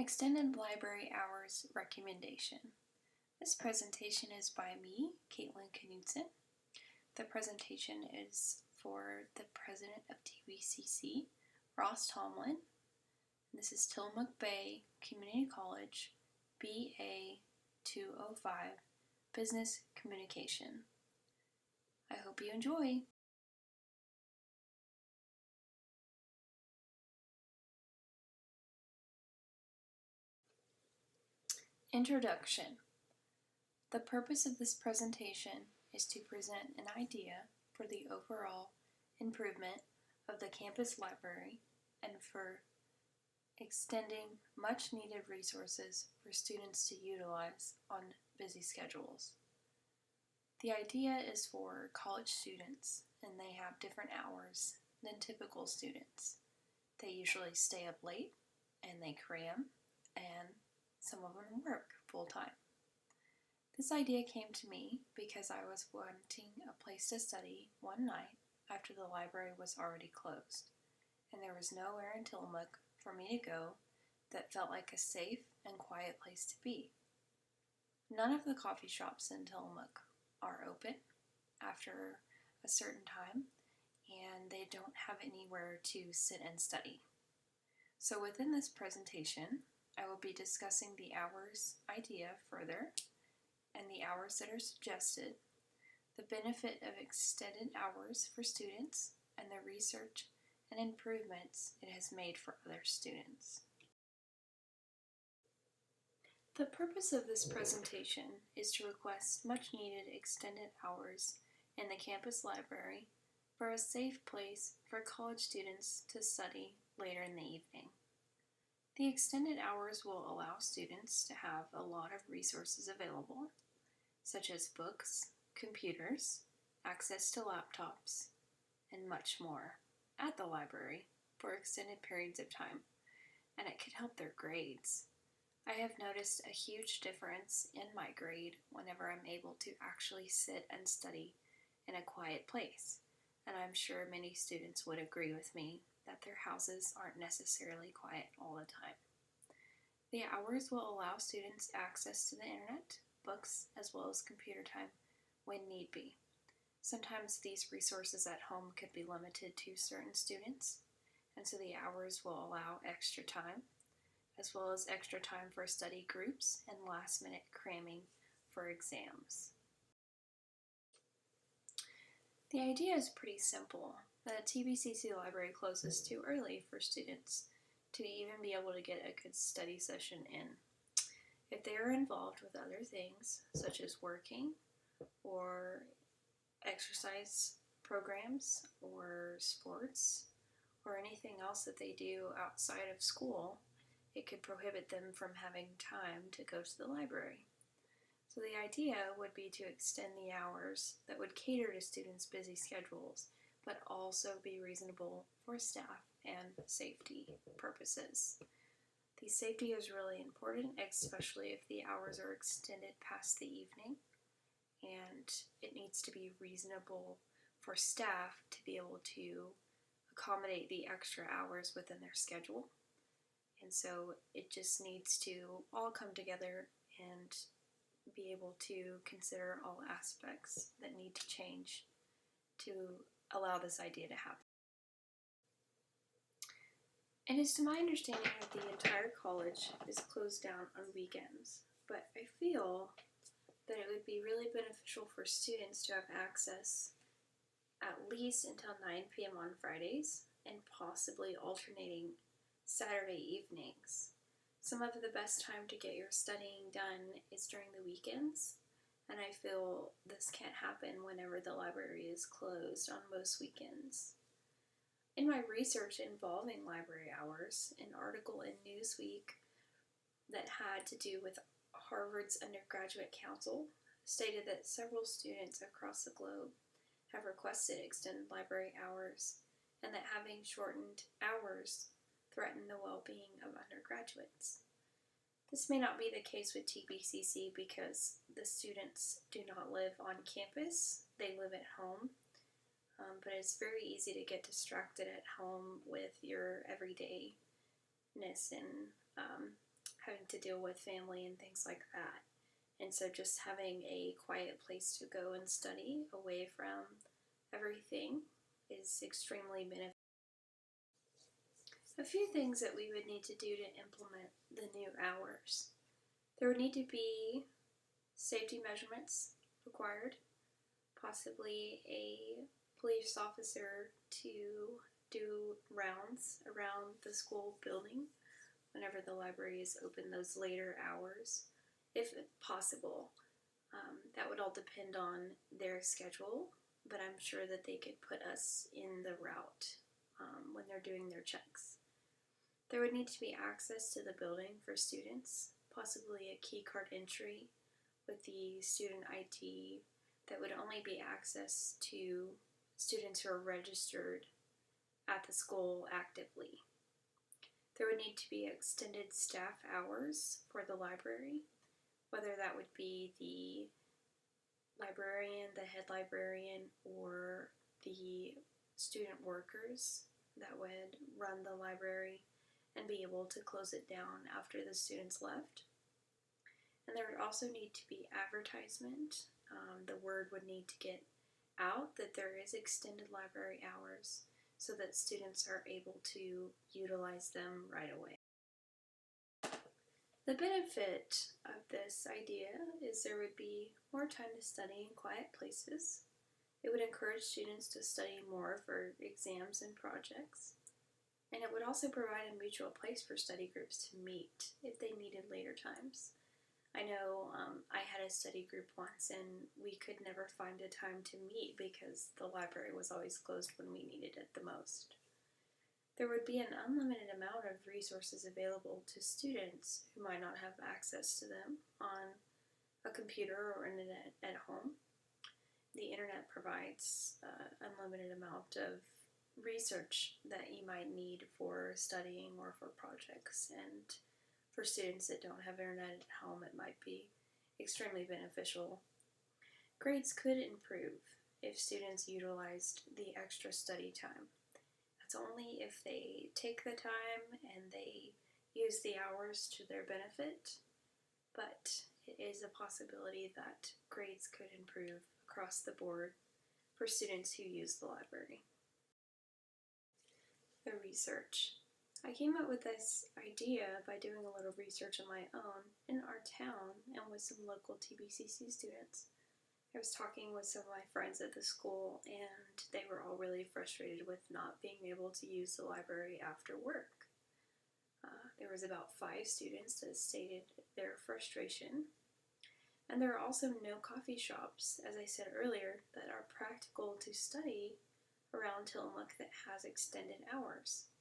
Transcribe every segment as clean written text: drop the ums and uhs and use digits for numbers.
Extended Library Hours Recommendation. This presentation is by me, Caitlin Knudsen. The presentation is for the president of TBCC, Ross Tomlin. This is Tillamook Bay Community College, BA205, Business Communication. I hope you enjoy. Introduction. The purpose of this presentation is to present an idea for the overall improvement of the campus library and for extending much needed resources for students to utilize on busy schedules. The idea is for college students, and they have different hours than typical students. They usually stay up late and they cram, and some of them work full-time. This idea came to me because I was wanting a place to study one night after the library was already closed, and there was nowhere in Tillamook for me to go that felt like a safe and quiet place to be. None of the coffee shops in Tillamook are open after a certain time, and they don't have anywhere to sit and study. So within this presentation, I will be discussing the hours idea further and the hours that are suggested, the benefit of extended hours for students, and the research and improvements it has made for other students. The purpose of this presentation is to request much needed extended hours in the campus library for a safe place for college students to study later in the evening. The extended hours will allow students to have a lot of resources available, such as books, computers, access to laptops, and much more at the library for extended periods of time, and it could help their grades. I have noticed a huge difference in my grade whenever I'm able to actually sit and study in a quiet place, and I'm sure many students would agree with me that their houses aren't necessarily quiet all the time. The hours will allow students access to the internet, books, as well as computer time when need be. Sometimes these resources at home could be limited to certain students, and so the hours will allow extra time, as well as extra time for study groups and last-minute cramming for exams. The idea is pretty simple. The TBCC library closes too early for students to even be able to get a good study session in. If they are involved with other things, such as working or exercise programs or sports or anything else that they do outside of school, it could prohibit them from having time to go to the library. So the idea would be to extend the hours that would cater to students' busy schedules, but also be reasonable for staff and safety purposes. The safety is really important, especially if the hours are extended past the evening, and it needs to be reasonable for staff to be able to accommodate the extra hours within their schedule. And so it just needs to all come together and be able to consider all aspects that need to change to allow this idea to happen. It is to my understanding that the entire college is closed down on weekends, but I feel that it would be really beneficial for students to have access at least until 9 p.m. on Fridays and possibly alternating Saturday evenings. Some of the best time to get your studying done is during the weekends, and I feel this can't happen whenever the library is closed on most weekends. In my research involving library hours, an article in Newsweek that had to do with Harvard's undergraduate council stated that several students across the globe have requested extended library hours, and that having shortened hours threaten the well-being of undergraduates. This may not be the case with TBCC because the students do not live on campus, they live at home. But it's very easy to get distracted at home with your everydayness and having to deal with family and things like that. And so just having a quiet place to go and study away from everything is extremely beneficial. A few things that we would need to do to implement the new hours. There would need to be safety measurements required, possibly a police officer to do rounds around the school building whenever the library is open those later hours, if possible. That would all depend on their schedule, but I'm sure that they could put us in the route when they're doing their checks. There would need to be access to the building for students, possibly a key card entry with the student ID that would only be access to students who are registered at the school actively. There would need to be extended staff hours for the library, whether that would be the librarian, the head librarian, or the student workers that would run the library and be able to close it down after the students left. And there would also need to be advertisement. The word would need to get out that there is extended library hours so that students are able to utilize them right away. The benefit of this idea is there would be more time to study in quiet places. It would encourage students to study more for exams and projects. And it would also provide a mutual place for study groups to meet if they needed later times. I know I had a study group once and we could never find a time to meet because the library was always closed when we needed it the most. There would be an unlimited amount of resources available to students who might not have access to them on a computer or internet at home. The internet provides an unlimited amount of research that you might need for studying or for projects, and for students that don't have internet at home, it might be extremely beneficial. Grades could improve if students utilized the extra study time. That's only if they take the time and they use the hours to their benefit, but it is a possibility that grades could improve across the board for students who use the library. The research. I came up with this idea by doing a little research on my own in our town and with some local TBCC students. I was talking with some of my friends at the school, and they were all really frustrated with not being able to use the library after work. There was about 5 students that stated their frustration. And there are also no coffee shops, as I said earlier, that are practical to study around Tillamook that has extended hours.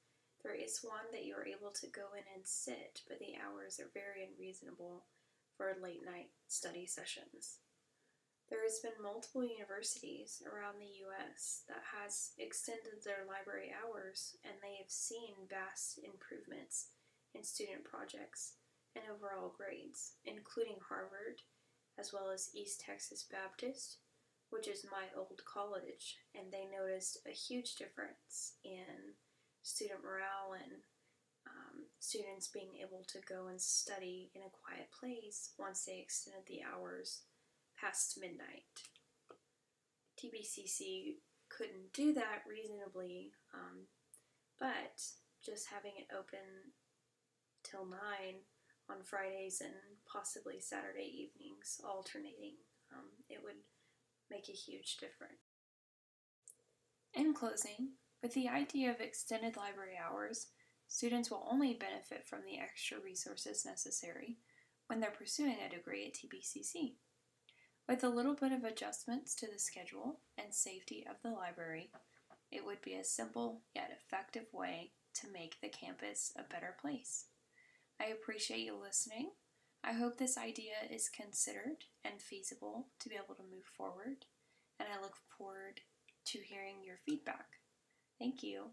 There is one that you are able to go in and sit, but the hours are very unreasonable for late night study sessions. There has been multiple universities around the U.S. that has extended their library hours, and they have seen vast improvements in student projects and overall grades, including Harvard, as well as East Texas Baptist, which is my old college, and they noticed a huge difference in student morale and students being able to go and study in a quiet place once they extended the hours past midnight. TBCC couldn't do that reasonably, but just having it open till 9 on Fridays and possibly Saturday evenings, alternating, it would make a huge difference. In closing, with the idea of extended library hours, students will only benefit from the extra resources necessary when they're pursuing a degree at TBCC. With a little bit of adjustments to the schedule and safety of the library, it would be a simple yet effective way to make the campus a better place. I appreciate you listening. I hope this idea is considered and feasible to be able to move forward, and I look forward to hearing your feedback. Thank you.